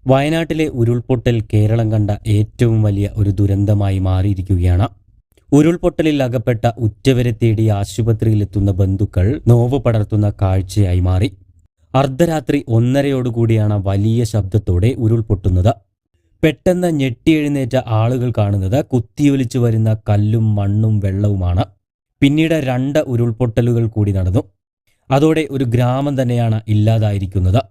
വയനാട്ടിലെ ഉരുൾപൊട്ടൽ കേരളം കണ്ട ഏറ്റവും വലിയ ഒരു ദുരന്തമായി മാറിയിരിക്കുകയാണ്. ഉരുൾപൊട്ടലിൽ അകപ്പെട്ട ഉറ്റവരെ തേടി ആശുപത്രിയിലെത്തുന്ന ബന്ധുക്കൾ നോവ് പടർത്തുന്ന കാഴ്ചയായി മാറി. അർദ്ധരാത്രി 1:30 വലിയ ശബ്ദത്തോടെ ഉരുൾപൊട്ടുന്നത്. പെട്ടെന്ന് ഞെട്ടിയെഴുന്നേറ്റ ആളുകൾ കാണുന്നത് കുത്തിയൊലിച്ചു വരുന്ന കല്ലും മണ്ണും വെള്ളവുമാണ്. പിന്നീട് 2 ഉരുൾപൊട്ടലുകൾ കൂടി നടന്നു. അതോടെ ഒരു ഗ്രാമം തന്നെയാണ് ഇല്ലാതായിരിക്കുന്നത്.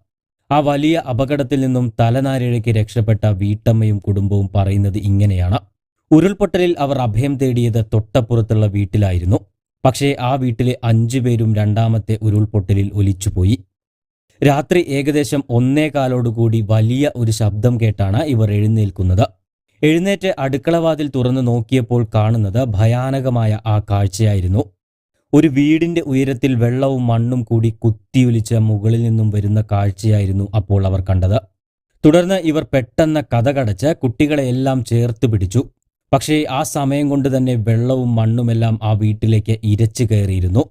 ആ വലിയ അപകടത്തിൽ നിന്നും തലനാരിഴയ്ക്ക് രക്ഷപ്പെട്ട വീട്ടമ്മയും കുടുംബവും പറയുന്നത് ഇങ്ങനെയാണ്. ഉരുൾപൊട്ടലിൽ അവർ അഭയം തേടിയത് തൊട്ടപ്പുറത്തുള്ള വീട്ടിലായിരുന്നു. പക്ഷേ ആ വീട്ടിലെ 5 പേരും രണ്ടാമത്തെ ഉരുൾപൊട്ടലിൽ ഒലിച്ചുപോയി. രാത്രി ഏകദേശം 1:15 വലിയ ഒരു ശബ്ദം കേട്ടാണ് ഇവർ എഴുന്നേൽക്കുന്നത്. എഴുന്നേറ്റ് അടുക്കളവാതിൽ തുറന്നു നോക്കിയപ്പോൾ കാണുന്നത് ഭയാനകമായ ആ കാഴ്ചയായിരുന്നു. ഒരു വീടിന്റെ ഉയരത്തിൽ വെള്ളവും മണ്ണും കൂടി കുത്തിയൊലിച്ച് മുകളിൽ നിന്നും വരുന്ന കാഴ്ചയായിരുന്നു അപ്പോൾ അവർ കണ്ടത്. തുടർന്ന് ഇവർ പെട്ടെന്ന് കതകടച്ച് കുട്ടികളെയെല്ലാം ചേർത്ത് പിടിച്ചു. പക്ഷേ ആ സമയം കൊണ്ട് തന്നെ വെള്ളവും മണ്ണുമെല്ലാം ആ വീട്ടിലേക്ക് ഇരച്ചു കയറിയിരുന്നു.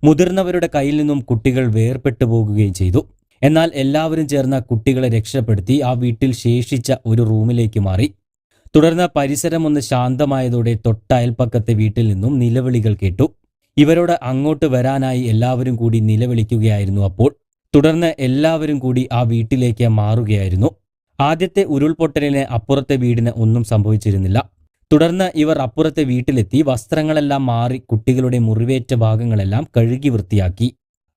മുതിർന്നവരുടെ കയ്യിൽ നിന്നും കുട്ടികൾ വേർപെട്ടു പോകുകയും ചെയ്തു. എന്നാൽ എല്ലാവരും ചേർന്ന് കുട്ടികളെ രക്ഷപ്പെടുത്തി ആ വീട്ടിൽ ശേഷിച്ച ഒരു റൂമിലേക്ക് മാറി. തുടർന്ന് പരിസരം ഒന്ന് ശാന്തമായതോടെ തൊട്ടയൽപ്പക്കത്തെ വീട്ടിൽ നിന്നും നിലവിളികൾ കേട്ടു. ഇവരോട് അങ്ങോട്ട് വരാനായി എല്ലാവരും കൂടി നിലവിളിക്കുകയായിരുന്നു അപ്പോൾ. തുടർന്ന് എല്ലാവരും കൂടി ആ വീട്ടിലേക്ക് മാറുകയായിരുന്നു. ആദ്യത്തെ ഉരുൾപൊട്ടലിന് അപ്പുറത്തെ വീടിന് ഒന്നും സംഭവിച്ചിരുന്നില്ല. തുടർന്ന് ഇവർ അപ്പുറത്തെ വീട്ടിലെത്തി വസ്ത്രങ്ങളെല്ലാം മാറി കുട്ടികളുടെ മുറിവേറ്റ ഭാഗങ്ങളെല്ലാം കഴുകി വൃത്തിയാക്കി.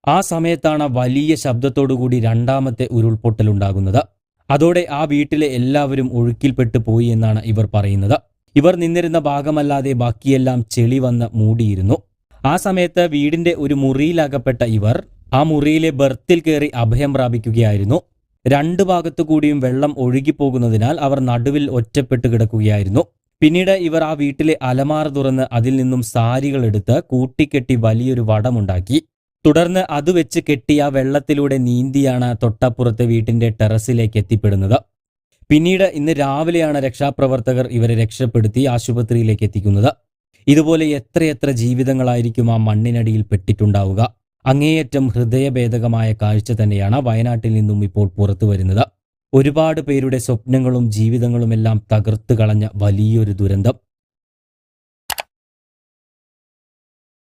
ആ സമയത്താണ് വലിയ ശബ്ദത്തോടുകൂടി രണ്ടാമത്തെ ഉരുൾപൊട്ടലുണ്ടാകുന്നത്. അതോടെ ആ വീട്ടിലെ എല്ലാവരും ഒഴുക്കിൽപ്പെട്ടു പോയി എന്നാണ് ഇവർ പറയുന്നത്. ഇവർ നിന്നിരുന്ന ഭാഗമല്ലാതെ ബാക്കിയെല്ലാം ചെളി വന്ന് മൂടിയിരുന്നു. ആ സമയത്ത് വീടിന്റെ ഒരു മുറിയിലകപ്പെട്ട ഇവർ ആ മുറിയിലെ ബർത്തിൽ കയറി അഭയം പ്രാപിക്കുകയായിരുന്നു. 2 ഭാഗത്തു കൂടിയും വെള്ളം ഒഴുകിപ്പോകുന്നതിനാൽ അവർ നടുവിൽ ഒറ്റപ്പെട്ടു കിടക്കുകയായിരുന്നു. പിന്നീട് ഇവർ ആ വീട്ടിലെ അലമാര തുറന്ന് അതിൽ നിന്നും സാരികൾ എടുത്ത് കൂട്ടിക്കെട്ടി വലിയൊരു വടമുണ്ടാക്കി. തുടർന്ന് അത് വെച്ച് കെട്ടിയ വെള്ളത്തിലൂടെ നീന്തിയാണ് തൊട്ടപ്പുറത്തെ വീട്ടിന്റെ ടെറസിലേക്ക് എത്തിപ്പെടുന്നത്. പിന്നീട് ഇന്ന് രാവിലെയാണ് രക്ഷാപ്രവർത്തകർ ഇവരെ രക്ഷപ്പെടുത്തി ആശുപത്രിയിലേക്ക് എത്തിക്കുന്നത്. ഇതുപോലെ എത്രയെത്ര ജീവിതങ്ങളായിരിക്കും ആ മണ്ണിനടിയിൽ പെട്ടിട്ടുണ്ടാവുക. അങ്ങേയറ്റം ഹൃദയഭേദകമായ കാഴ്ച തന്നെയാണ് വയനാട്ടിൽ നിന്നും ഇപ്പോൾ പുറത്തു വരുന്നത്. ഒരുപാട് പേരുടെ സ്വപ്നങ്ങളും ജീവിതങ്ങളുമെല്ലാം തകർത്തു കളഞ്ഞ വലിയൊരു ദുരന്തം.